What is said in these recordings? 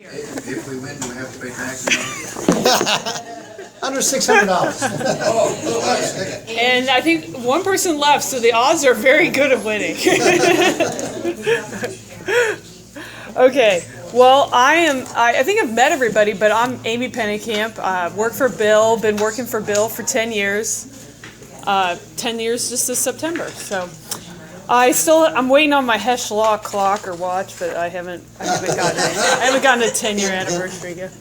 If we win, do we have to pay taxes on it? Under $600. And I think one person left, so the odds are very good of winning. Okay, well, I think I've met everybody, but I'm Amy Pennekamp. Work for Bill, been working for Bill for 10 years. 10 years just this September, so. I'm waiting on my Hesh Law clock or watch, but I haven't gotten a 10-year anniversary yet.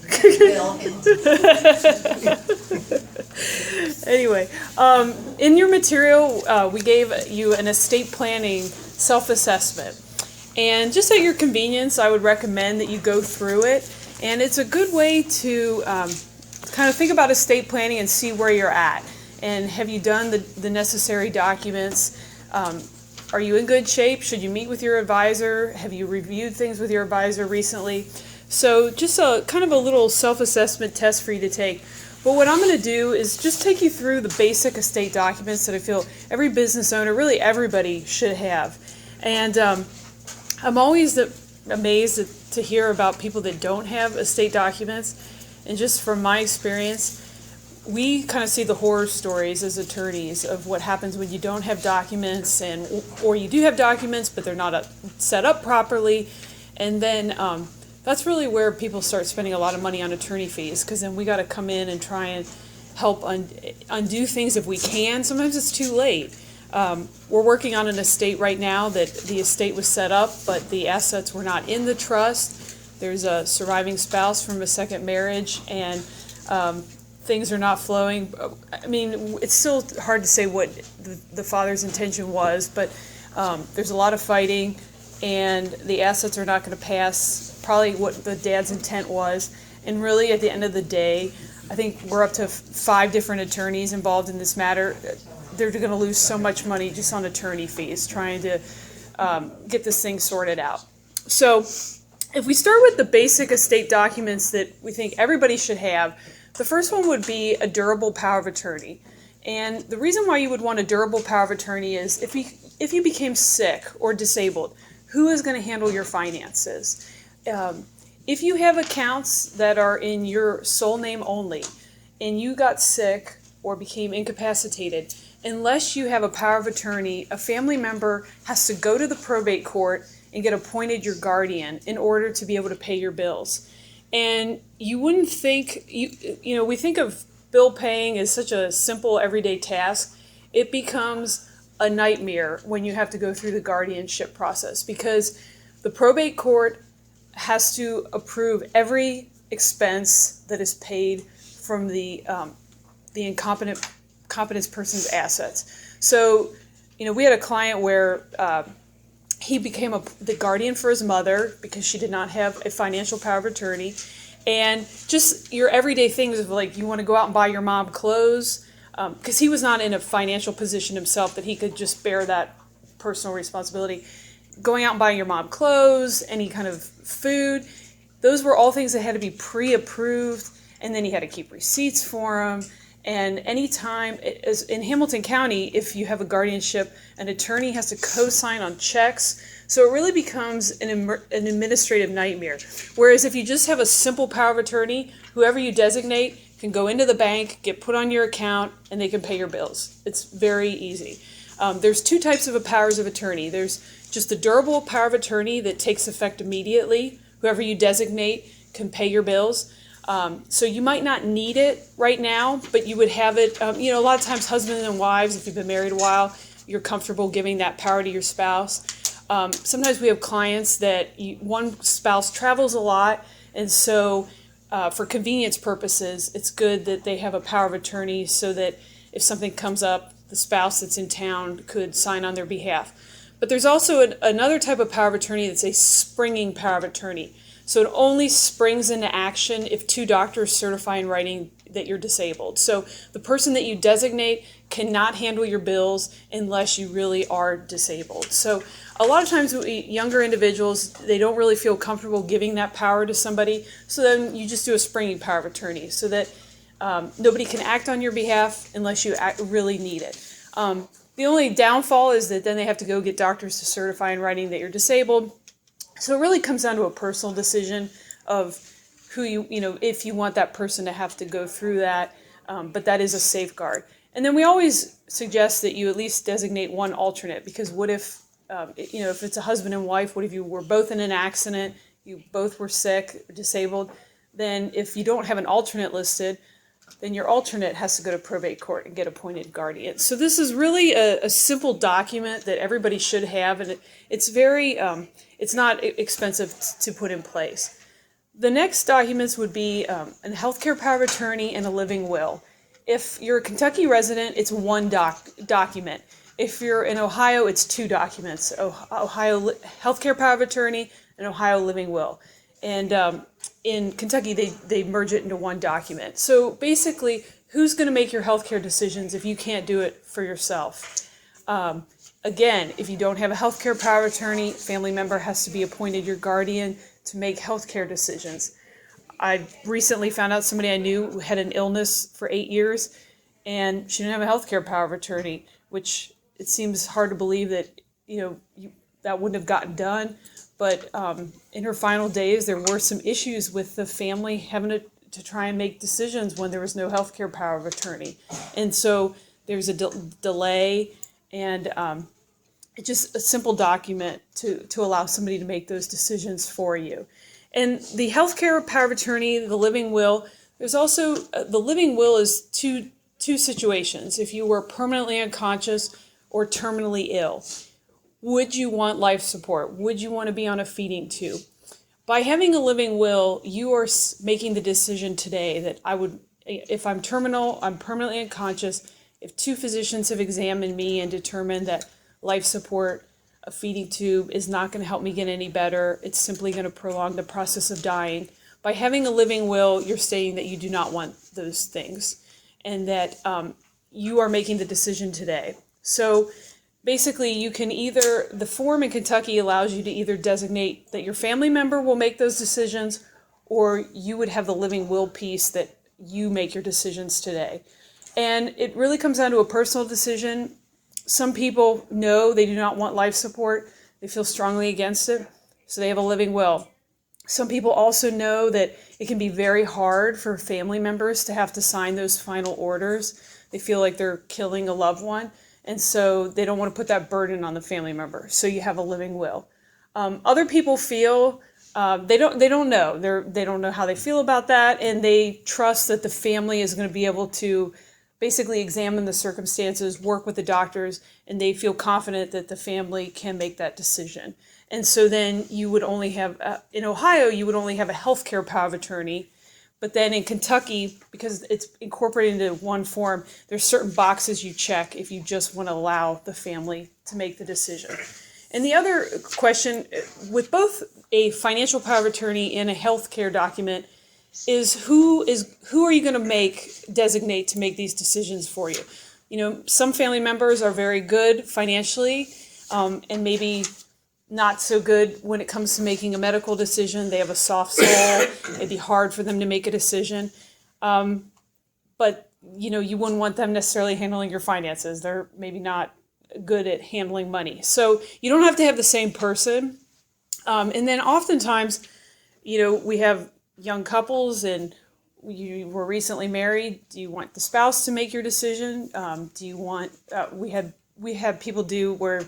Anyway, in your material, we gave you an estate planning self-assessment. And just at your convenience, I would recommend that you go through it. And it's a good way to kind of think about estate planning and see where you're at. And have you done the necessary documents? Are you in good shape? Should you meet with your advisor? Have you reviewed things with your advisor recently? So just a kind of a little self-assessment test for you to take. But what I'm going to do is just take you through the basic estate documents that I feel every business owner, really everybody, should have. And I'm always amazed to hear about people that don't have estate documents. And just from my experience, we kind of see the horror stories as attorneys of what happens when you don't have documents, or you do have documents but they're not set up properly, and then that's really where people start spending a lot of money on attorney fees, because then we got to come in and try and help undo things if we can. Sometimes it's too late. We're working on an estate right now that the estate was set up, but the assets were not in the trust. There's a surviving spouse from a second marriage, and things are not flowing. I mean, it's still hard to say what the father's intention was, but there's a lot of fighting, and the assets are not going to pass probably what the dad's intent was. And really, at the end of the day, I think we're up to 5 different attorneys involved in this matter. They're going to lose so much money just on attorney fees trying to get this thing sorted out. So if we start with the basic estate documents that we think everybody should have, the first one would be a durable power of attorney. And the reason why you would want a durable power of attorney is if you became sick or disabled, who is going to handle your finances? If you have accounts that are in your sole name only, and you got sick or became incapacitated, unless you have a power of attorney, a family member has to go to the probate court and get appointed your guardian in order to be able to pay your bills. And you wouldn't think, we think of bill paying as such a simple everyday task. It becomes a nightmare when you have to go through the guardianship process, because the probate court has to approve every expense that is paid from the incompetent person's assets. So, we had a client where he became the guardian for his mother because she did not have a financial power of attorney. And just your everyday things of like, you want to go out and buy your mom clothes, because he was not in a financial position himself that he could just bear that personal responsibility. Going out and buying your mom clothes, any kind of food, those were all things that had to be pre-approved, and then he had to keep receipts for them. And anytime, in Hamilton County, if you have a guardianship, an attorney has to co-sign on checks. So it really becomes an administrative nightmare. Whereas if you just have a simple power of attorney, whoever you designate can go into the bank, get put on your account, and they can pay your bills. It's very easy. There's 2 types of powers of attorney. There's just the durable power of attorney that takes effect immediately. Whoever you designate can pay your bills. So you might not need it right now, but you would have it, a lot of times husbands and wives, if you've been married a while, you're comfortable giving that power to your spouse. Sometimes we have clients that one spouse travels a lot, and so for convenience purposes, it's good that they have a power of attorney so that if something comes up, the spouse that's in town could sign on their behalf. But there's also another type of power of attorney that's a springing power of attorney. So it only springs into action if 2 doctors certify in writing that you're disabled. So the person that you designate cannot handle your bills unless you really are disabled. So a lot of times younger individuals, they don't really feel comfortable giving that power to somebody. So then you just do a springing power of attorney so that nobody can act on your behalf unless you really need it. The only downfall is that then they have to go get doctors to certify in writing that you're disabled. So it really comes down to a personal decision of who if you want that person to have to go through that, but that is a safeguard. And then we always suggest that you at least designate one alternate, because what if, if it's a husband and wife, what if you were both in an accident, you both were sick, disabled, then if you don't have an alternate listed, then your alternate has to go to probate court and get appointed guardian. So this is really a simple document that everybody should have, and it's very, it's not expensive to put in place. The next documents would be a healthcare power of attorney and a living will. If you're a Kentucky resident, it's one document. If you're in Ohio, it's two documents: Ohio healthcare power of attorney and Ohio living will. And in Kentucky, they merge it into one document. So basically, who's going to make your healthcare decisions if you can't do it for yourself? Again, if you don't have a healthcare power of attorney, family member has to be appointed your guardian to make healthcare decisions. I recently found out somebody I knew who had an illness for 8 years, and she didn't have a healthcare power of attorney, which it seems hard to believe that that wouldn't have gotten done. But in her final days, there were some issues with the family having to try and make decisions when there was no healthcare power of attorney, and so there's a delay, and it's just a simple document to allow somebody to make those decisions for you. And the healthcare power of attorney, the living will, there's also, the living will is two situations. If you were permanently unconscious or terminally ill, would you want life support? Would you want to be on a feeding tube? By having a living will, you are making the decision today that if I'm terminal, I'm permanently unconscious, if two physicians have examined me and determined that life support, a feeding tube, is not going to help me get any better, it's simply going to prolong the process of dying. By having a living will, you're stating that you do not want those things, and that you are making the decision today. So basically, you can the form in Kentucky allows you to either designate that your family member will make those decisions, or you would have the living will piece that you make your decisions today. And it really comes down to a personal decision. Some people know they do not want life support. They feel strongly against it, so they have a living will. Some people also know that it can be very hard for family members to have to sign those final orders. They feel like they're killing a loved one, and so they don't want to put that burden on the family member. So you have a living will. Other people feel they don't know. They don't know how they feel about that, and they trust that the family is going to be able to basically examine the circumstances, work with the doctors, and they feel confident that the family can make that decision. And so then you would only have, in Ohio, you would only have a healthcare power of attorney. But then in Kentucky, because it's incorporated into one form, there's certain boxes you check if you just want to allow the family to make the decision. And the other question, with both a financial power of attorney and a healthcare document, is who are you going to designate to make these decisions for you? Some family members are very good financially, and maybe not so good when it comes to making a medical decision. They have a soft soul. It'd be hard for them to make a decision. But you wouldn't want them necessarily handling your finances. They're maybe not good at handling money. So you don't have to have the same person. And then oftentimes, we have young couples, and you were recently married. Do you want the spouse to make your decision? Do you want, we have people do where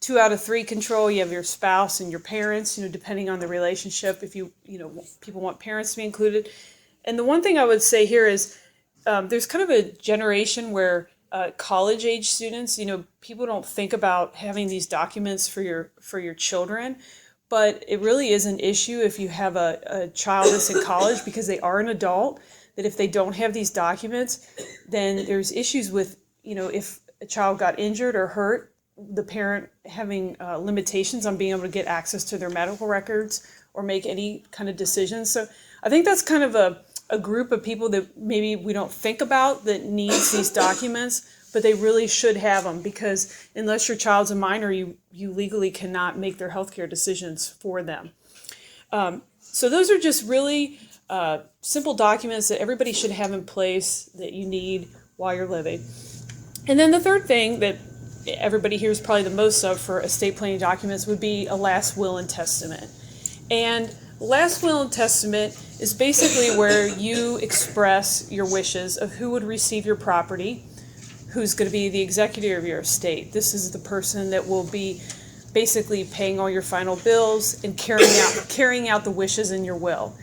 2 out of 3 control. You have your spouse and your parents, depending on the relationship, if people want parents to be included. And the one thing I would say here is there's kind of a generation where college age students, people don't think about having these documents for your children. But it really is an issue if you have a child that's in college, because they are an adult, that if they don't have these documents, then there's issues with, if a child got injured or hurt, the parent having limitations on being able to get access to their medical records or make any kind of decisions. So I think that's kind of a group of people that maybe we don't think about that needs these documents, but they really should have them, because unless your child's a minor, you legally cannot make their healthcare decisions for them. So those are just really simple documents that everybody should have in place that you need while you're living. And then the third thing that everybody hears probably the most of for estate planning documents would be a last will and testament. And last will and testament is basically where you express your wishes of who would receive your property, who's going to be the executor of your estate. This is the person that will be basically paying all your final bills and carrying out the wishes in your will.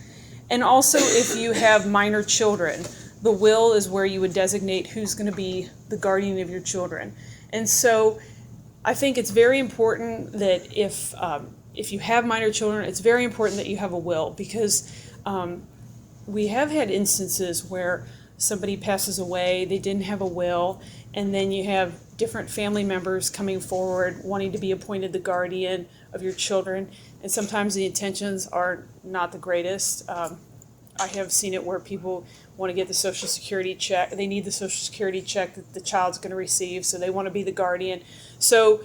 And also, if you have minor children, the will is where you would designate who's going to be the guardian of your children. And so I think it's very important that if you have minor children, it's very important that you have a will, because we have had instances where somebody passes away, they didn't have a will, and then you have different family members coming forward wanting to be appointed the guardian of your children, and sometimes the intentions are not the greatest. I have seen it where people want to get the Social Security check. They need the Social Security check that the child's going to receive, so they want to be the guardian. So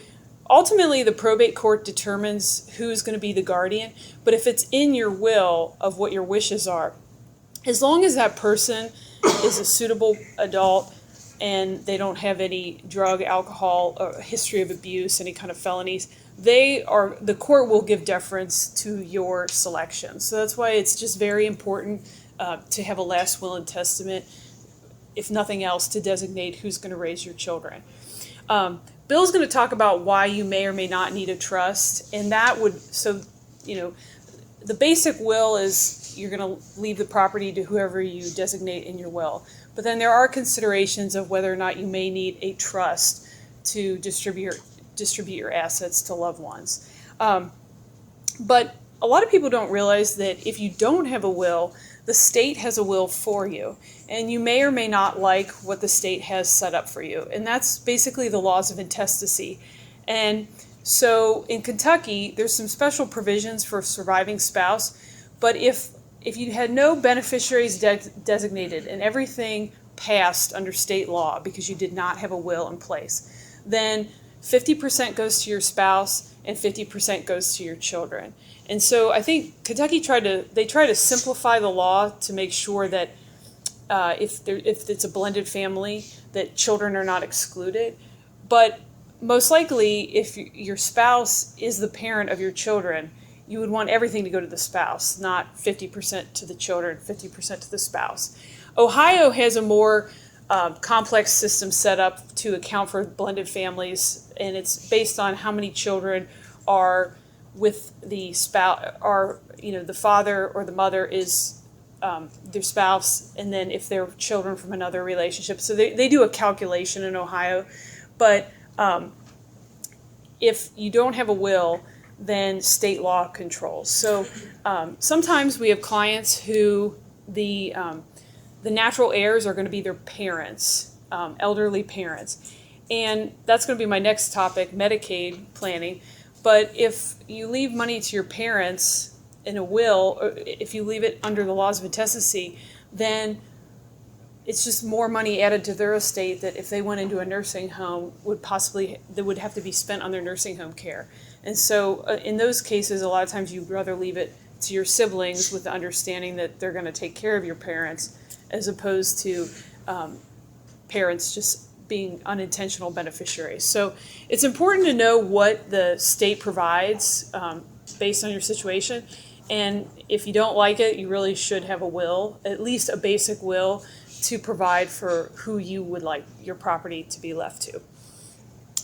ultimately, the probate court determines who's going to be the guardian, but if it's in your will of what your wishes are, as long as that person is a suitable adult and they don't have any drug, alcohol, or history of abuse, any kind of felonies, the court will give deference to your selection. So that's why it's just very important to have a last will and testament, if nothing else, to designate who's going to raise your children. Bill's going to talk about why you may or may not need a trust, and that would, the basic will is you're going to leave the property to whoever you designate in your will. But then there are considerations of whether or not you may need a trust to distribute your assets to loved ones. But a lot of people don't realize that if you don't have a will, the state has a will for you, and you may or may not like what the state has set up for you. And that's basically the laws of intestacy. And so in Kentucky, there's some special provisions for surviving spouse, but if you had no beneficiaries designated and everything passed under state law because you did not have a will in place, then 50% goes to your spouse and 50% goes to your children. And so I think Kentucky try to simplify the law to make sure that if it's a blended family, that children are not excluded. But most likely, if your spouse is the parent of your children, you would want everything to go to the spouse, not 50% to the children, 50% to the spouse. Ohio has a more complex system set up to account for blended families, and it's based on how many children are with the spouse, the father or the mother is their spouse, and then if they're children from another relationship. So they do a calculation in Ohio, but if you don't have a will, then state law controls. So sometimes we have clients who the natural heirs are going to be their parents, elderly parents. And that's going to be my next topic, Medicaid planning. But if you leave money to your parents in a will, or if you leave it under the laws of intestacy, then it's just more money added to their estate that if they went into a nursing home that would have to be spent on their nursing home care. And so in those cases, a lot of times you'd rather leave it to your siblings with the understanding that they're going to take care of your parents, as opposed to parents just being unintentional beneficiaries. So it's important to know what the state provides based on your situation. And if you don't like it, you really should have a will, at least a basic will, to provide for who you would like your property to be left to.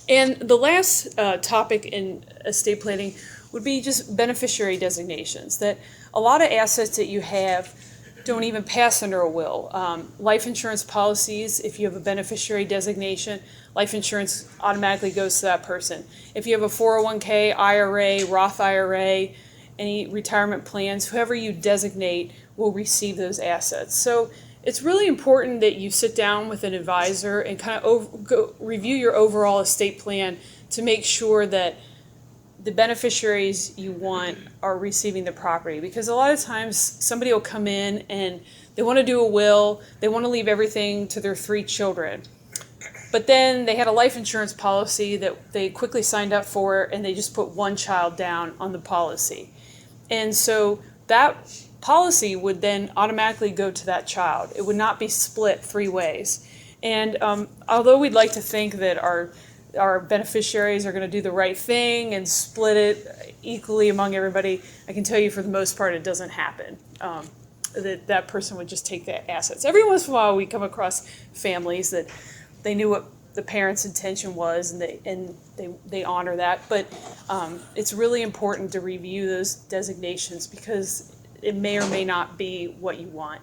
And the last topic in estate planning would be just beneficiary designations, that a lot of assets that you have don't even pass under a will. Life insurance policies, if you have a beneficiary designation, life insurance automatically goes to that person. If you have a 401k, IRA, Roth IRA, any retirement plans, whoever you designate will receive those assets. So it's really important that you sit down with an advisor and kind of review your overall estate plan to make sure that the beneficiaries you want are receiving the property. Because a lot of times somebody will come in and they want to do a will, they want to leave everything to their 3 children. But then they had a life insurance policy that they quickly signed up for, and they just put 1 child down on the policy. And so that policy would then automatically go to that child. It would not be split 3 ways. And although we'd like to think that our our beneficiaries are going to do the right thing and split it equally among everybody, I can tell you for the most part it doesn't happen. That person would just take the assets. Every once in a while we come across families that they knew what the parents' intention was and they honor that. But it's really important to review those designations because it may or may not be what you want.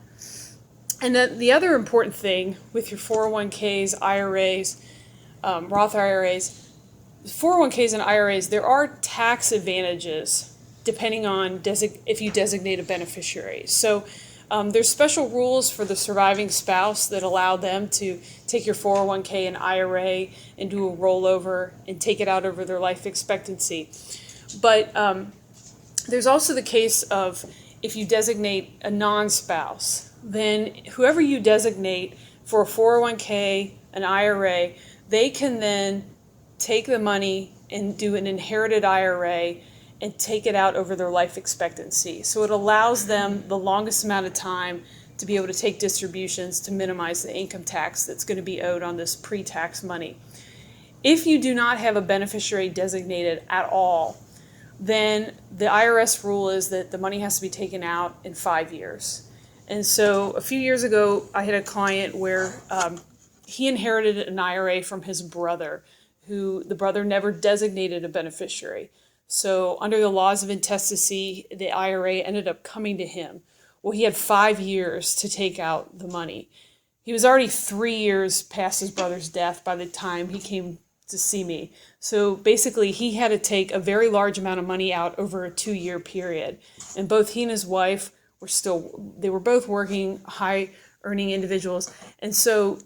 And the other important thing with your 401ks, IRAs, Roth IRAs, 401ks and IRAs, there are tax advantages depending on if you designate a beneficiary. So there's special rules for the surviving spouse that allow them to take your 401k and IRA and do a rollover and take it out over their life expectancy. But there's also the case of if you designate a non-spouse, then whoever you designate for a 401k, an IRA, they can then take the money and do an inherited IRA and take it out over their life expectancy. So it allows them the longest amount of time to be able to take distributions to minimize the income tax that's going to be owed on this pre-tax money. If you do not have a beneficiary designated at all, then the IRS rule is that the money has to be taken out in 5 years. And so a few years ago, I had a client where he inherited an IRA from his brother, who the brother never designated a beneficiary. So under the laws of intestacy, the IRA ended up coming to him. Well, he had 5 years to take out the money. He was already 3 years past his brother's death by the time he came to see me. So basically, he had to take a very large amount of money out over a 2-year period. And both he and his wife they were both working, high-earning individuals. And so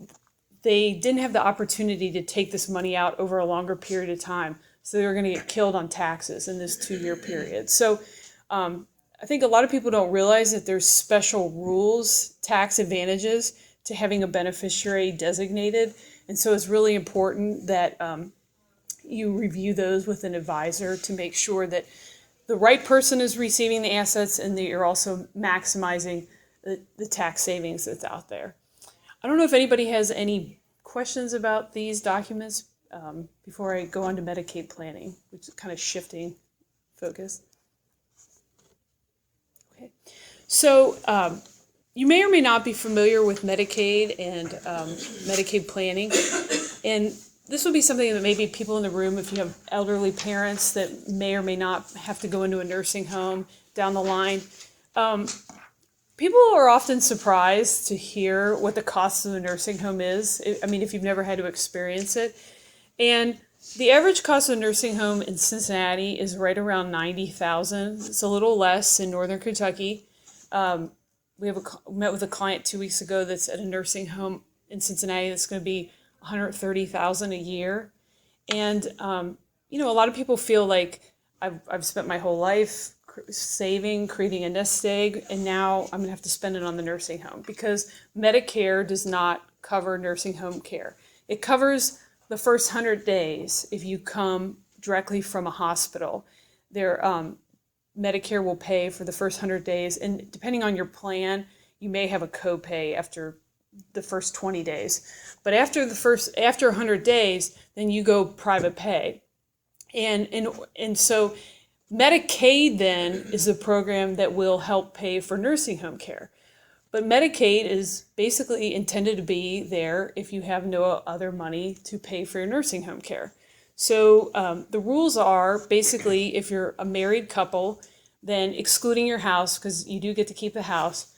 they didn't have the opportunity to take this money out over a longer period of time. So they were going to get killed on taxes in this 2-year period. So I think a lot of people don't realize that there's special rules, tax advantages to having a beneficiary designated. And so it's really important that you review those with an advisor to make sure that the right person is receiving the assets and that you're also maximizing the tax savings that's out there. I don't know if anybody has any questions about these documents before I go on to Medicaid planning, which is kind of shifting focus. Okay, so you may or may not be familiar with Medicaid and Medicaid planning, and this would be something that maybe people in the room, if you have elderly parents that may or may not have to go into a nursing home down the line, people are often surprised to hear what the cost of the nursing home is. I mean, if you've never had to experience it. And the average cost of a nursing home in Cincinnati is right around $90,000. It's a little less in Northern Kentucky. We met with a client 2 weeks ago that's at a nursing home in Cincinnati that's going to be $130,000 a year. And a lot of people feel like I've spent my whole life saving, creating a nest egg, and now I'm going to have to spend it on the nursing home because Medicare does not cover nursing home care. It covers the first 100 days if you come directly from a hospital. Medicare will pay for the first 100 days, and depending on your plan, you may have a copay after the first 20 days. But after 100 days, then you go private pay. And so Medicaid then is the program that will help pay for nursing home care. But Medicaid is basically intended to be there if you have no other money to pay for your nursing home care. So the rules are basically if you're a married couple, then excluding your house, because you do get to keep the house,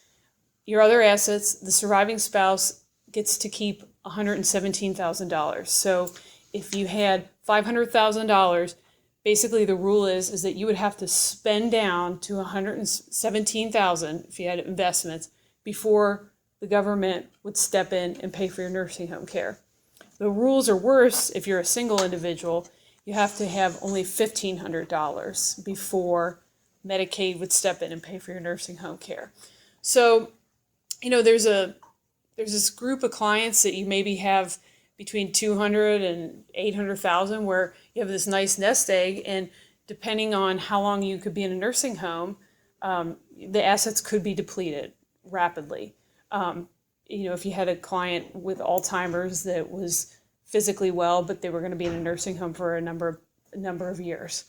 your other assets, the surviving spouse gets to keep $117,000. So if you had $500,000, basically the rule is that you would have to spend down to $117,000 if you had investments before the government would step in and pay for your nursing home care. The rules are worse if you're a single individual. You have to have only $1,500 before Medicaid would step in and pay for your nursing home care. So, there's this group of clients that you maybe have between 200 and 800,000 where you have this nice nest egg, and depending on how long you could be in a nursing home, the assets could be depleted rapidly. If you had a client with Alzheimer's that was physically well, but they were going to be in a nursing home for a number of years.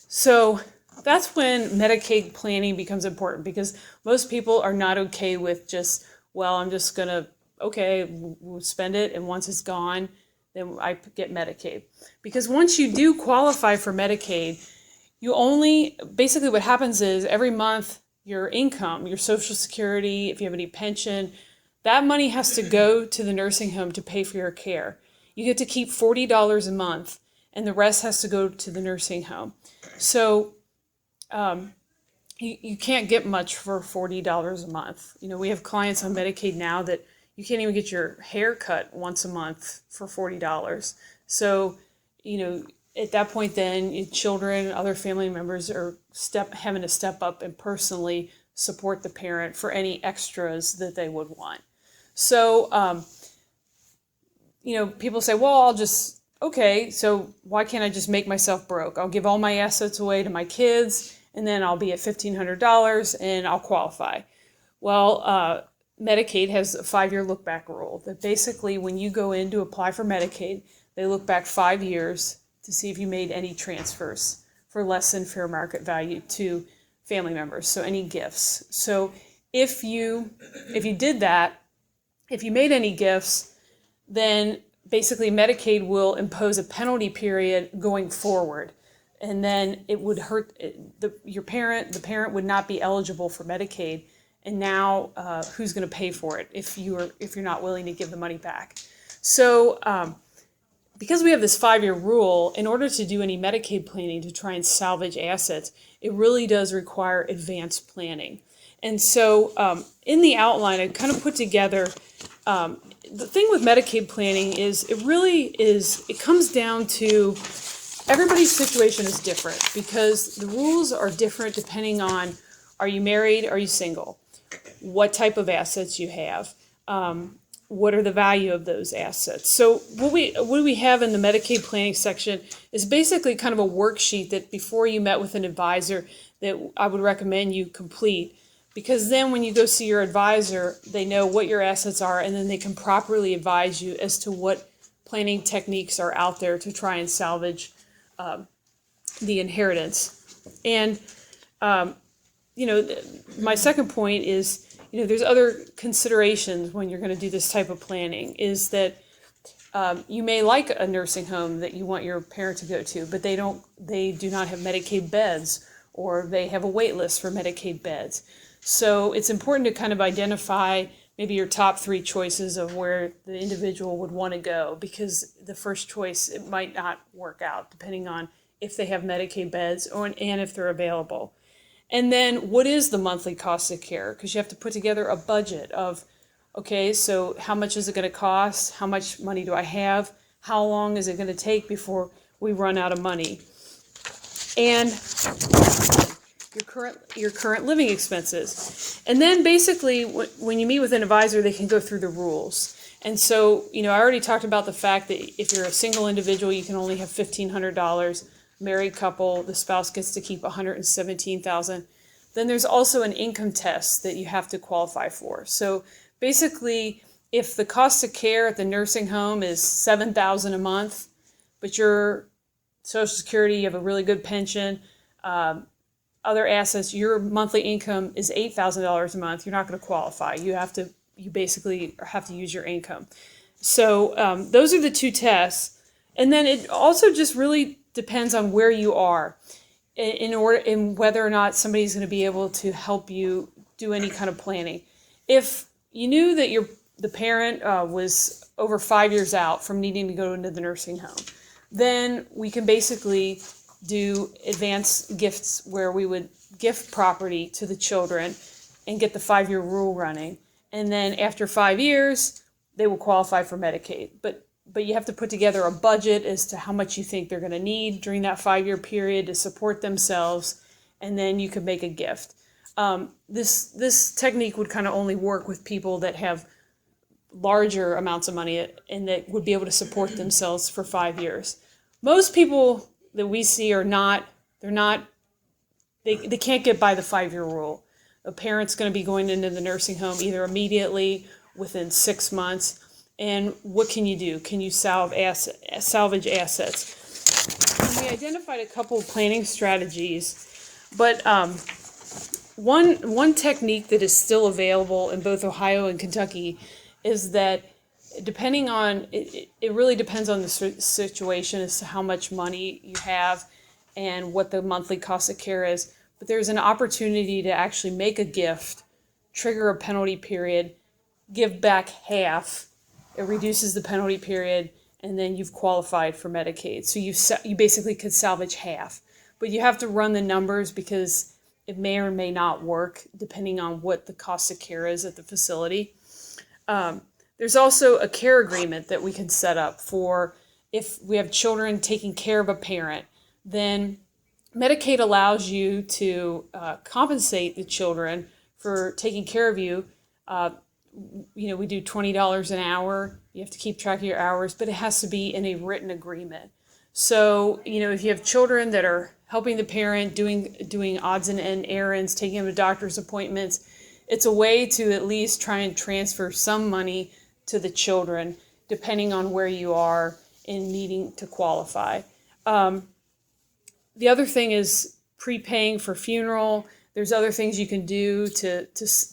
So that's when Medicaid planning becomes important, because most people are not okay with just, well, I'm just going to, okay, we'll spend it, and once it's gone, then I get Medicaid. Because once you do qualify for Medicaid, you only, basically what happens is every month your income, your Social Security, if you have any pension, that money has to go to the nursing home to pay for your care. You get to keep $40 a month, and the rest has to go to the nursing home. So you can't get much for $40 a month. You know, we have clients on Medicaid now that you can't even get your hair cut once a month for $40. So, you know, at that point then your children, other family members are having to step up and personally support the parent for any extras that they would want. So, you know, people say, well, okay, so why can't I just make myself broke? I'll give all my assets away to my kids, and then I'll be at $1,500 and I'll qualify. Well, Medicaid has a 5-year look-back rule that basically when you go in to apply for Medicaid, they look back 5 years to see if you made any transfers for less than fair market value to family members, so any gifts. So if you did that, if you made any gifts, then basically Medicaid will impose a penalty period going forward, and then it would hurt the parent would not be eligible for Medicaid, and now who's going to pay for it if you're not willing to give the money back? So because we have this 5-year rule, in order to do any Medicaid planning to try and salvage assets, it really does require advanced planning. And so in the outline, I kind of put together, the thing with Medicaid planning is it comes down to everybody's situation is different, because the rules are different depending on, are you married, are you single, what type of assets you have, what are the value of those assets. So what we have in the Medicaid planning section is basically kind of a worksheet that before you met with an advisor that I would recommend you complete, because then when you go see your advisor, they know what your assets are, and then they can properly advise you as to what planning techniques are out there to try and salvage the inheritance. And you know, my second point is, you know, there's other considerations when you're going to do this type of planning, is that you may like a nursing home that you want your parent to go to, but they do not have Medicaid beds, or they have a wait list for Medicaid beds. So it's important to kind of identify maybe your top 3 choices of where the individual would want to go, because the first choice, it might not work out depending on if they have Medicaid beds and if they're available. And then what is the monthly cost of care? Because you have to put together a budget of, okay, so how much is it going to cost? How much money do I have? How long is it going to take before we run out of money? And your current living expenses. And then basically when you meet with an advisor, they can go through the rules. And so, you know, I already talked about the fact that if you're a single individual, you can only have $1,500. Married couple, the spouse gets to keep $117,000. Then there's also an income test that you have to qualify for. So basically, if the cost of care at the nursing home is $7,000 a month, but your Social Security, you have a really good pension, other assets, your monthly income is $8,000 a month, you're not going to qualify. You basically have to use your income. So those are the 2 tests. And then it also just really depends on where you are in whether or not somebody's going to be able to help you do any kind of planning. If you knew that the parent was over 5 years out from needing to go into the nursing home, then we can basically do advanced gifts where we would gift property to the children and get the 5-year rule running. And then after 5 years, they will qualify for Medicaid. But you have to put together a budget as to how much you think they're going to need during that 5-year period to support themselves, and then you could make a gift. This technique would kind of only work with people that have larger amounts of money and that would be able to support themselves for 5 years. Most people that we see they can't get by the 5-year rule. A parent's going to be going into the nursing home either immediately, within 6 months, and what can you do? Can you salvage assets? And we identified a couple of planning strategies, but one technique that is still available in both Ohio and Kentucky is that depending on it really depends on the situation as to how much money you have and what the monthly cost of care is. But there's an opportunity to actually make a gift, trigger a penalty period, give back half. It reduces the penalty period, and then you've qualified for Medicaid. So you basically could salvage half, but you have to run the numbers because it may or may not work depending on what the cost of care is at the facility. There's also a care agreement that we can set up for if we have children taking care of a parent. Then Medicaid allows you to compensate the children for taking care of you. We do $20 an hour. You have to keep track of your hours, but it has to be in a written agreement. So, if you have children that are helping the parent, doing odds and end errands, taking them to doctor's appointments, it's a way to at least try and transfer some money to the children, depending on where you are in needing to qualify. The other thing is prepaying for funeral. There's other things you can do to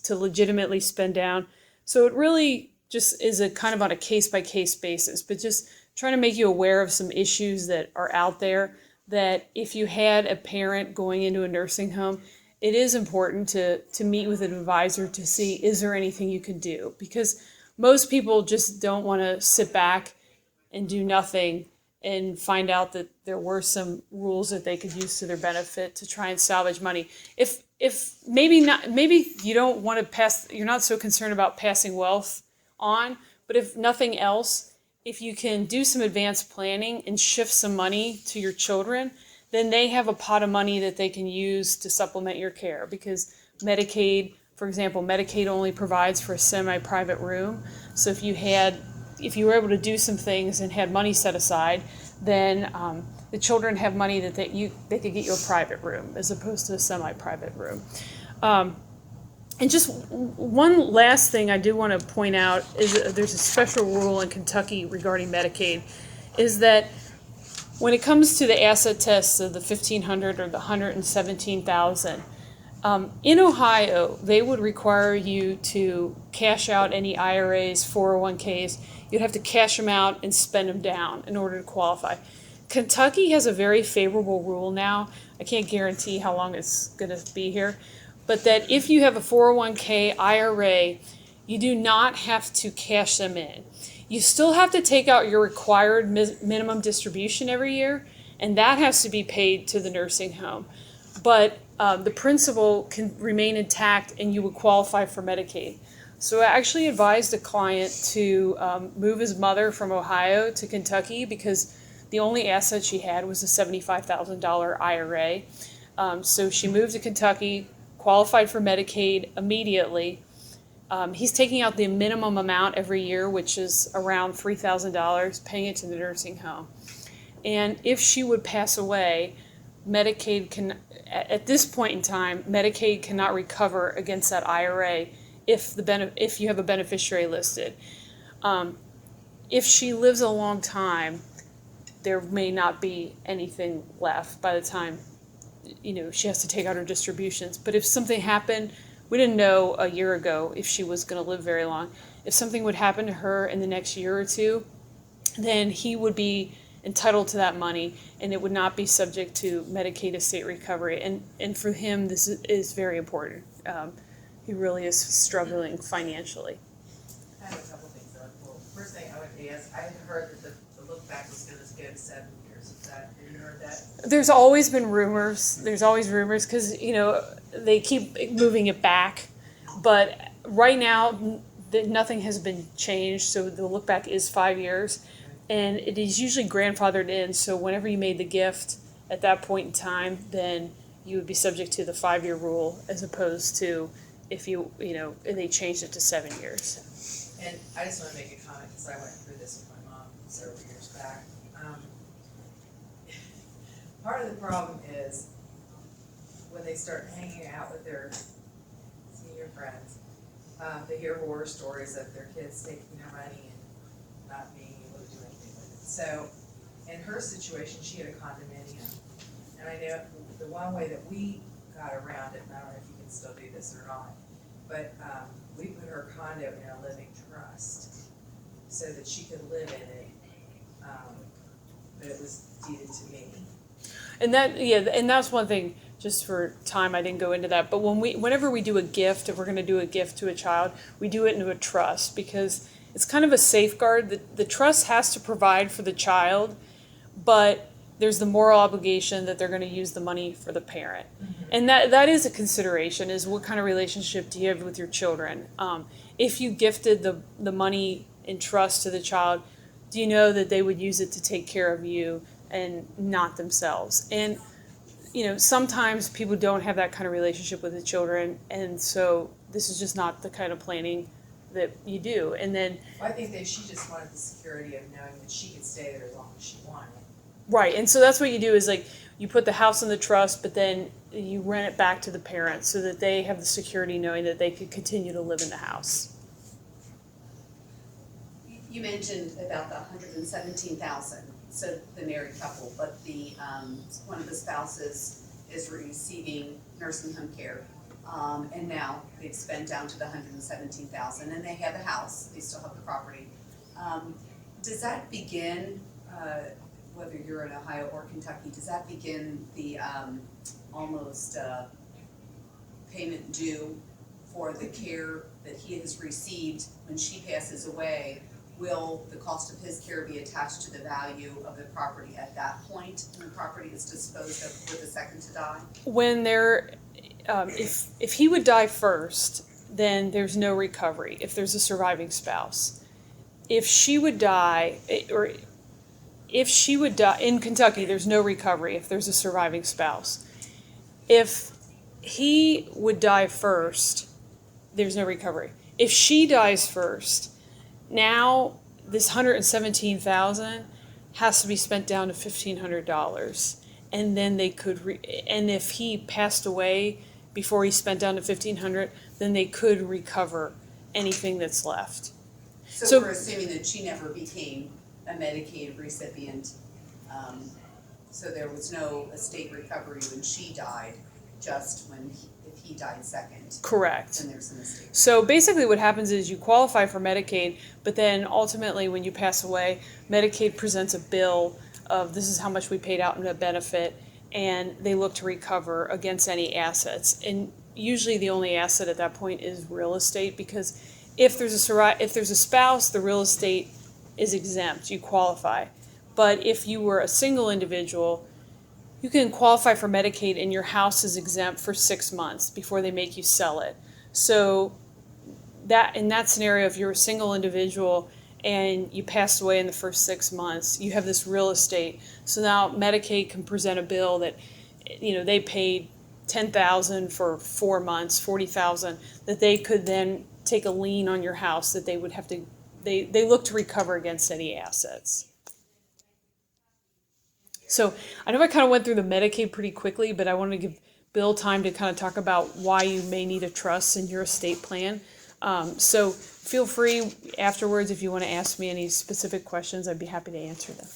legitimately spend down. So it really just is a kind of on a case-by-case basis, but just trying to make you aware of some issues that are out there, that if you had a parent going into a nursing home, it is important to meet with an advisor to see, is there anything you can do? Because most people just don't want to sit back and do nothing and find out that there were some rules that they could use to their benefit to try and salvage money. If maybe you don't want to pass, you're not so concerned about passing wealth on, but if nothing else, if you can do some advanced planning and shift some money to your children, then they have a pot of money that they can use to supplement your care. Because Medicaid, for example, Medicaid only provides for a semi-private room. So if you were able to do some things and had money set aside, then the children have money that they could get you a private room as opposed to a semi-private room. And just one last thing I do want to point out is that there's a special rule in Kentucky regarding Medicaid, is that when it comes to the asset tests of the $1,500 or the $117,000, in Ohio, they would require you to cash out any IRAs, 401ks. You'd have to cash them out and spend them down in order to qualify. Kentucky has a very favorable rule now. I can't guarantee how long it's going to be here, but that if you have a 401k IRA, you do not have to cash them in. You still have to take out your required minimum distribution every year, and that has to be paid to the nursing home. But the principal can remain intact and you would qualify for Medicaid. So I actually advised a client to move his mother from Ohio to Kentucky because the only asset she had was a $75,000 IRA. So she moved to Kentucky, qualified for Medicaid immediately. He's taking out the minimum amount every year, which is around $3,000, paying it to the nursing home. And if she would pass away, Medicaid can, at this point in time, Medicaid cannot recover against that IRA if you have a beneficiary listed. If she lives a long time, there may not be anything left by the time she has to take out her distributions. But if something happened, we didn't know a year ago if she was going to live very long. If something would happen to her in the next year or two, then he would be entitled to that money, and it would not be subject to Medicaid estate recovery. And for him, this is very important. He really is struggling financially. I have a couple things that are cool. First thing I would ask, I had heard that the look back was going to give 7 years. Have you heard that? There's always been rumors. There's always rumors because, they keep moving it back. But right now, nothing has been changed, so the look back is 5 years. And it is usually grandfathered in, so whenever you made the gift at that point in time, then you would be subject to the 5-year rule as opposed to if they changed it to 7 years. And I just want to make a comment because I went through this with my mom several years back. Part of the problem is when they start hanging out with their senior friends, they hear horror stories of their kids taking their money and not being able to do anything with it. So, in her situation, she had a condominium. And I know the one way that we got around it, and I don't know if you can still do this or not, but we put her condo in a living trust so that she could live in it, but it was deeded to me. And that's one thing, just for time, I didn't go into that, but whenever we do a gift, if we're gonna do a gift to a child, we do it into a trust, because it's kind of a safeguard. The trust has to provide for the child, but there's the moral obligation that they're gonna use the money for the parent. And that is a consideration, is what kind of relationship do you have with your children? If you gifted the money in trust to the child, do you know that they would use it to take care of you and not themselves? And sometimes people don't have that kind of relationship with the children, and so this is just not the kind of planning that you do. And then, Well, I think that she just wanted the security of knowing that she could stay there as long as she wanted. right, and so that's what you do, is like, you put the house in the trust, but then you rent it back to the parents so that they have the security knowing that they could continue to live in the house. You mentioned about the $117,000, so the married couple, but the one of the spouses is receiving nursing home care, and now they've spent down to the $117,000, and they have a house, they still have the property. Does that begin, whether you're in Ohio or Kentucky, does that begin the almost payment due for the care that he has received when she passes away? Will the cost of his care be attached to the value of the property at that point when the property is disposed of for the second to die? When they're, if he would die first, then there's no recovery if there's a surviving spouse. If she would die, in Kentucky, there's no recovery if there's a surviving spouse. If he would die first, there's no recovery. If she dies first, now this $117,000 has to be spent down to $1,500, and then they could. And if he passed away before he spent down to $1,500, then they could recover anything that's left. So we're assuming that she never became a Medicaid recipient, so there was no estate recovery when she died, just if he died second. Correct. Then there's an estate. So basically what happens is you qualify for Medicaid, but then ultimately when you pass away, Medicaid presents a bill of this is how much we paid out in a benefit, and they look to recover against any assets. And usually the only asset at that point is real estate, because if there's a spouse, the real estate is exempt, you qualify. But if you were a single individual, you can qualify for Medicaid and your house is exempt for 6 months before they make you sell it. So that in that scenario, if you're a single individual and you passed away in the first 6 months, you have this real estate. So now Medicaid can present a bill that, they paid $10,000 for 4 months, $40,000, that they could then take a lien on your house that they would have to, they look to recover against any assets. So I know I kind of went through the Medicaid pretty quickly, but I wanted to give Bill time to kind of talk about why you may need a trust in your estate plan. So feel free afterwards if you want to ask me any specific questions, I'd be happy to answer them.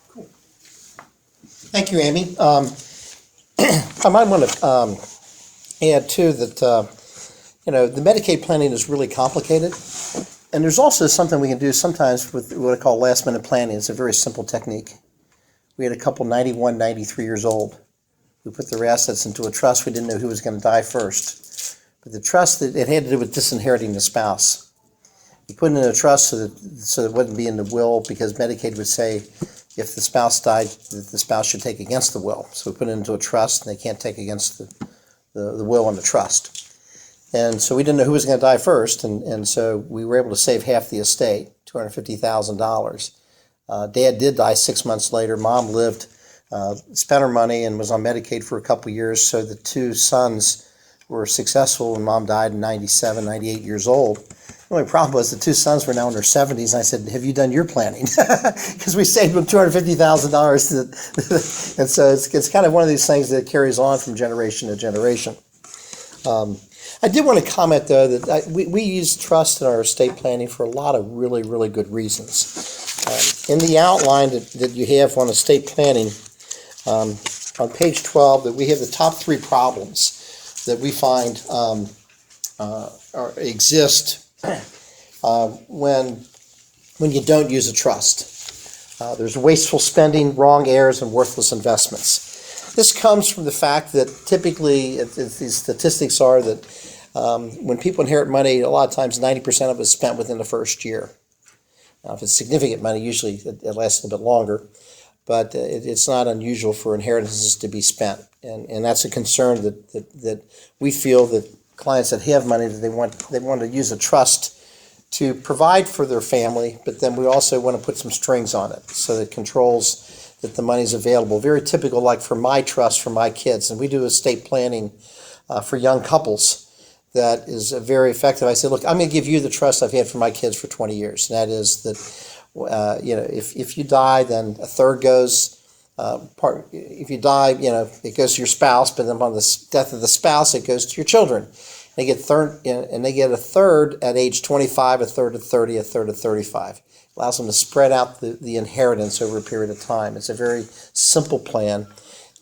Cool. Thank you, Amy. I might want to add too that the Medicaid planning is really complicated. And there's also something we can do sometimes with what I call last minute planning. It's a very simple technique. We had a couple 91, 93 years old. We put their assets into a trust. We didn't know who was going to die first. But the trust, it had to do with disinheriting the spouse. We put it in a trust so that it wouldn't be in the will, because Medicaid would say if the spouse died, that the spouse should take against the will. So we put it into a trust, and they can't take against the will and the trust. And so we didn't know who was going to die first, and so we were able to save half the estate, $250,000. Dad did die 6 months later. Mom lived, spent her money, and was on Medicaid for a couple of years, so the two sons were successful when Mom died in 97, 98 years old. The only problem was the two sons were now in their 70s, and I said, have you done your planning? Because we saved them $250,000. And so it's kind of one of these things that carries on from generation to generation. I did want to comment, though, that we use trust in our estate planning for a lot of really, really good reasons. In the outline that you have on estate planning, on page 12, that we have the top 3 problems that we find exist when you don't use a trust. There's wasteful spending, wrong heirs, and worthless investments. This comes from the fact that typically, these statistics are that when people inherit money, a lot of times 90% of it is spent within the first year. Now, if it's significant money, usually it lasts a little bit longer, but it's not unusual for inheritances to be spent. And that's a concern that we feel that clients that have money, that they want to use a trust to provide for their family, but then we also want to put some strings on it so that it controls that the money's available. Very typical, like for my trust for my kids, and we do estate planning for young couples that is very effective. I said, look, I'm going to give you the trust I've had for my kids for 20 years, and that is that if you die, then a third goes. If you die, it goes to your spouse, but then upon the death of the spouse, it goes to your children. They get a third at age 25, a third at 30, a third at 35. Allows them to spread out the inheritance over a period of time. It's a very simple plan.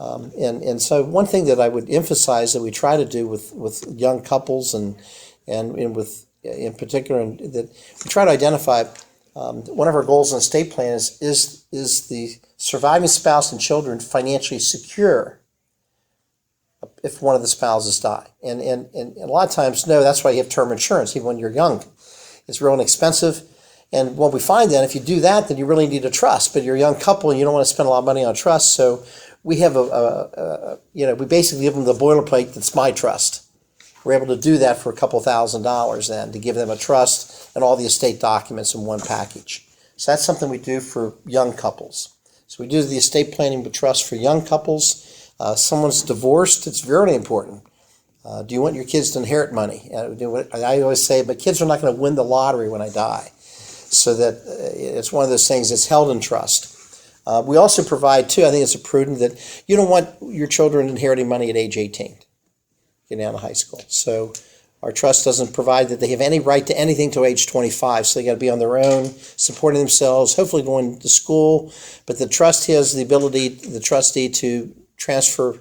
And so one thing that I would emphasize that we try to do with young couples and with in particular, that we try to identify one of our goals in the estate plan is the surviving spouse and children financially secure if one of the spouses die. And a lot of times, no, that's why you have term insurance, even when you're young. It's real inexpensive. And what we find then, if you do that, then you really need a trust. But you're a young couple and you don't want to spend a lot of money on trust. So we have we basically give them the boilerplate that's my trust. We're able to do that for a couple $1,000s then, to give them a trust and all the estate documents in one package. So that's something we do for young couples. So we do the estate planning with trust for young couples. Someone's divorced, it's very important. Do you want your kids to inherit money? I always say, but kids are not going to win the lottery when I die. So that it's one of those things that's held in trust. We also provide, too, I think it's prudent that you don't want your children inheriting money at age 18, getting out of high school. So our trust doesn't provide that they have any right to anything till age 25. So they got to be on their own, supporting themselves, hopefully going to school. But the trust has the ability, the trustee, to transfer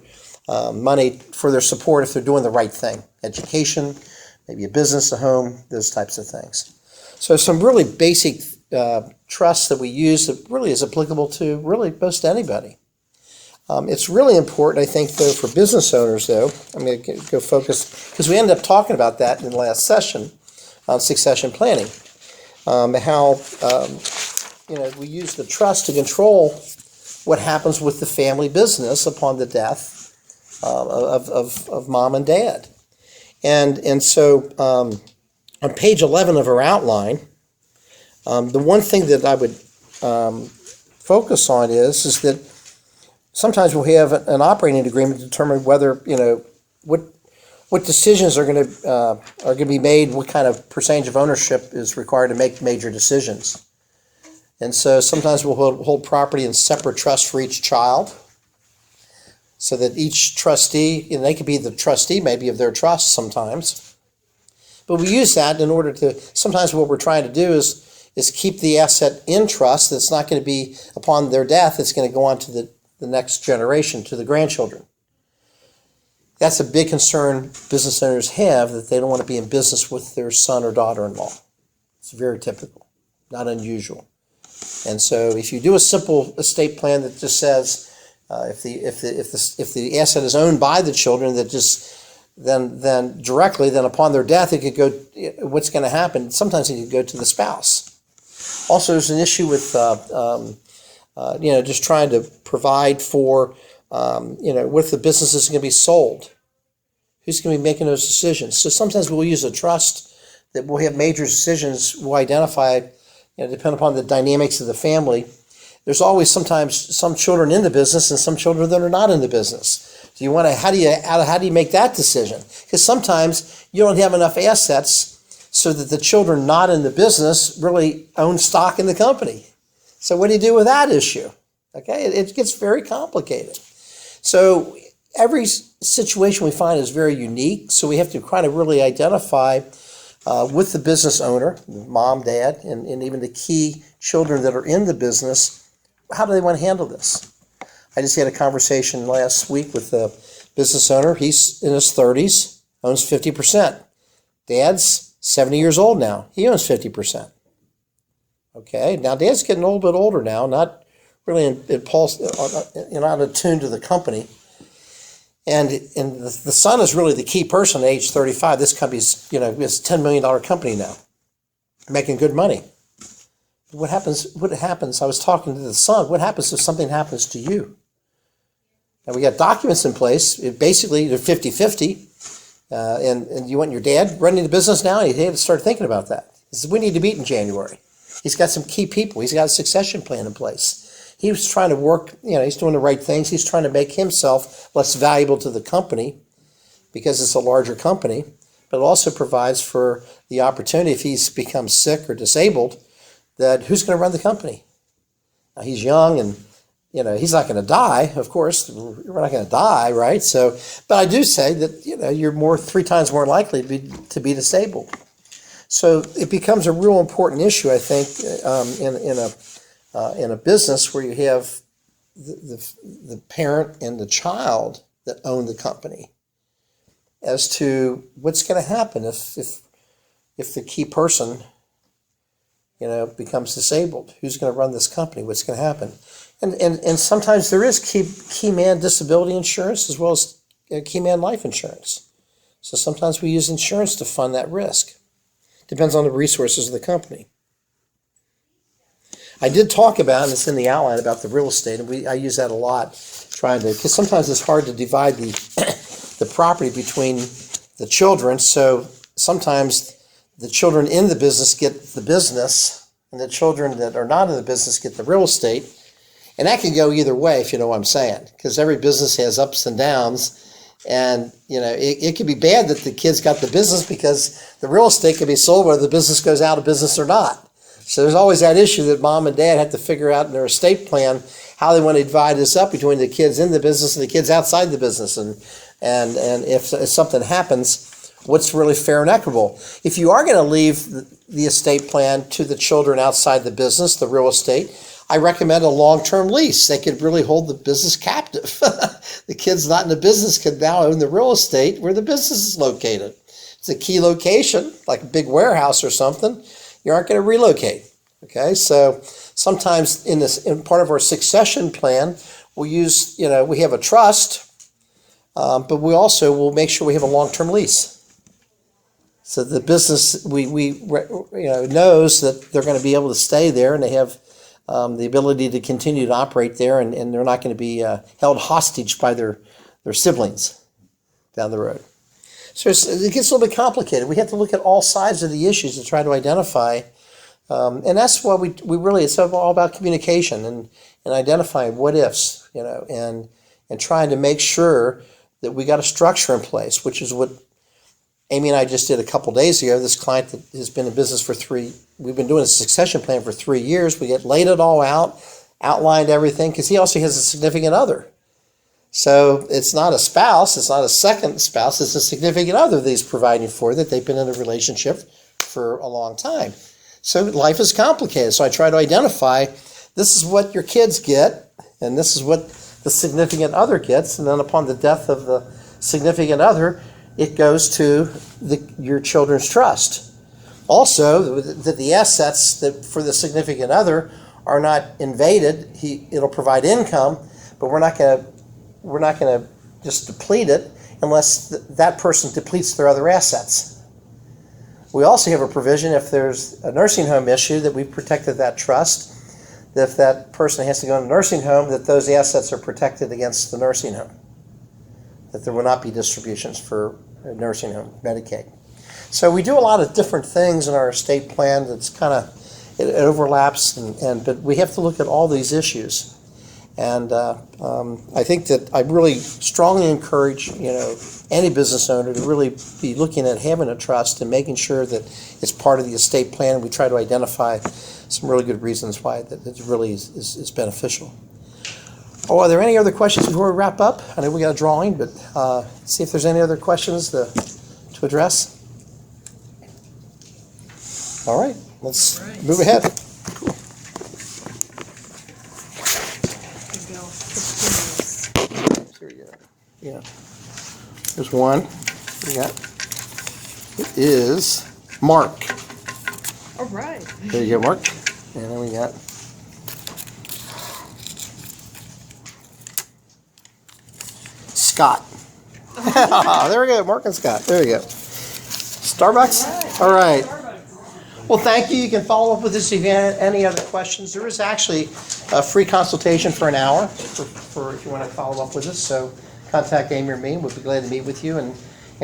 money for their support if they're doing the right thing. Education, maybe a business, a home, those types of things. So some really basic trusts that we use that really is applicable to really most anybody. It's really important, I think, though, for business owners, though. I'm going to go focus, because we ended up talking about that in the last session on succession planning. How we use the trust to control what happens with the family business upon the death of mom and dad. And so on page 11 of our outline, the one thing that I would focus on is that sometimes we'll have an operating agreement to determine whether, what decisions are going to be made, what kind of percentage of ownership is required to make major decisions. And so sometimes we'll hold property in separate trusts for each child, so that each trustee, they could be the trustee maybe of their trust sometimes. But we use that in order to, sometimes what we're trying to do is keep the asset in trust that's not going to be, upon their death, it's going to go on to the next generation, to the grandchildren. That's a big concern business owners have, that they don't want to be in business with their son or daughter-in-law. It's very typical, not unusual. And so if you do a simple estate plan that just says, if the asset is owned by the children, that just then directly, then upon their death, it could go, what's going to happen? Sometimes it could go to the spouse. Also, there's an issue with, just trying to provide for, what if the business is going to be sold? Who's going to be making those decisions? So sometimes we'll use a trust that will have major decisions. We'll identify, depending upon the dynamics of the family. There's always sometimes some children in the business and some children that are not in the business. Do you want to? How do you make that decision? Because sometimes you don't have enough assets so that the children not in the business really own stock in the company. So what do you do with that issue? Okay, it gets very complicated. So every situation we find is very unique, so we have to kind of really identify with the business owner, mom, dad, and even the key children that are in the business, how do they want to handle this? I just had a conversation last week with a business owner. He's in his 30s, owns 50%. Dad's 70 years old now. He owns 50%. Okay, now Dad's getting a little bit older now, not really not attuned to the company. And the son is really the key person at age 35. This company's, it's a $10 million company now, making good money. What happens, I was talking to the son, what happens if something happens to you? And we got documents in place, basically they're 50-50, and you want your dad running the business now? He had to start thinking about that. He said, we need to meet in January. He's got some key people. He's got a succession plan in place. He was trying to work, he's doing the right things. He's trying to make himself less valuable to the company because it's a larger company, but it also provides for the opportunity if he's become sick or disabled, that who's going to run the company? Now, he's young and, he's not going to die, of course. We're not going to die, right? So, but I do say that, you're 3 times more likely to be disabled. So it becomes a real important issue, I think, in a business where you have the parent and the child that own the company, as to what's going to happen if the key person, becomes disabled. Who's going to run this company? What's going to happen? And sometimes there is key man disability insurance as well as key man life insurance. So sometimes we use insurance to fund that risk. Depends on the resources of the company. I did talk about, and it's in the outline, about the real estate, and I use that a lot, because sometimes it's hard to divide the property between the children. So sometimes the children in the business get the business, and the children that are not in the business get the real estate. And that can go either way, if you know what I'm saying, because every business has ups and downs. And, it could be bad that the kids got the business because the real estate can be sold whether the business goes out of business or not. So there's always that issue that mom and dad have to figure out in their estate plan how they want to divide this up between the kids in the business and the kids outside the business. And if something happens, what's really fair and equitable? If you are going to leave the estate plan to the children outside the business, the real estate, I recommend a long-term lease. They could really hold the business captive. The kids not in the business could now own the real estate where the business is located. It's a key location, like a big warehouse or something. You aren't going to relocate. Okay, so sometimes in part of our succession plan, we use, we have a trust, but we also will make sure we have a long-term lease. So the business knows that they're going to be able to stay there, and they have the ability to continue to operate there, and they're not going to be held hostage by their siblings down the road. So it gets a little bit complicated. We have to look at all sides of the issues to try to identify, and that's why we really, it's all about communication and identifying what ifs, and trying to make sure that we got a structure in place, which is what Amy and I just did a couple days ago. This client that has been in business we've been doing a succession plan for 3 years. We laid it all out, outlined everything, because he also has a significant other. So it's not a spouse, it's not a second spouse, it's a significant other that he's providing for, that they've been in a relationship for a long time. So life is complicated. So I try to identify, this is what your kids get, and this is what the significant other gets, and then upon the death of the significant other, it goes to your children's trust. Also, that the assets for the significant other are not invaded. It'll provide income, but we're not going to just deplete it unless that person depletes their other assets. We also have a provision if there's a nursing home issue that we've protected that trust, that if that person has to go in a nursing home, that those assets are protected against the nursing home, that there will not be distributions for a nursing home, Medicaid. So we do a lot of different things in our estate plan that's it overlaps, but we have to look at all these issues. And I think that I really strongly encourage, any business owner to really be looking at having a trust and making sure that it's part of the estate plan. We try to identify some really good reasons why that it really is beneficial. Oh, are there any other questions before we wrap up? I know we got a drawing, but see if there's any other questions to address. All right, let's move ahead. Here we go. Yeah. There's one. We got. It is Mark. All right. There you go, Mark. And then we got. Scott. There we go, Mark and Scott. There we go. Starbucks? All right. Well, thank you. You can follow up with us if you have any other questions. There is actually a free consultation for an hour for if you want to follow up with us. So contact Amy or me. We'll be glad to meet with you and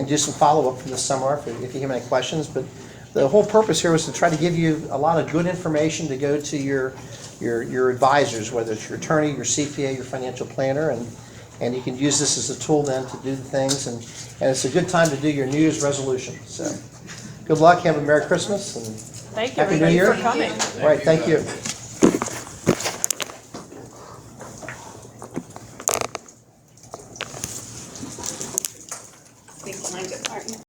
do some follow-up from this summer if you have any questions. But the whole purpose here was to try to give you a lot of good information to go to your advisors, whether it's your attorney, your CPA, your financial planner, and you can use this as a tool then to do the things, and it's a good time to do your New Year's resolution. So good luck, have a Merry Christmas, and Thank you, Happy New everybody, Year. for coming. all right, thank you.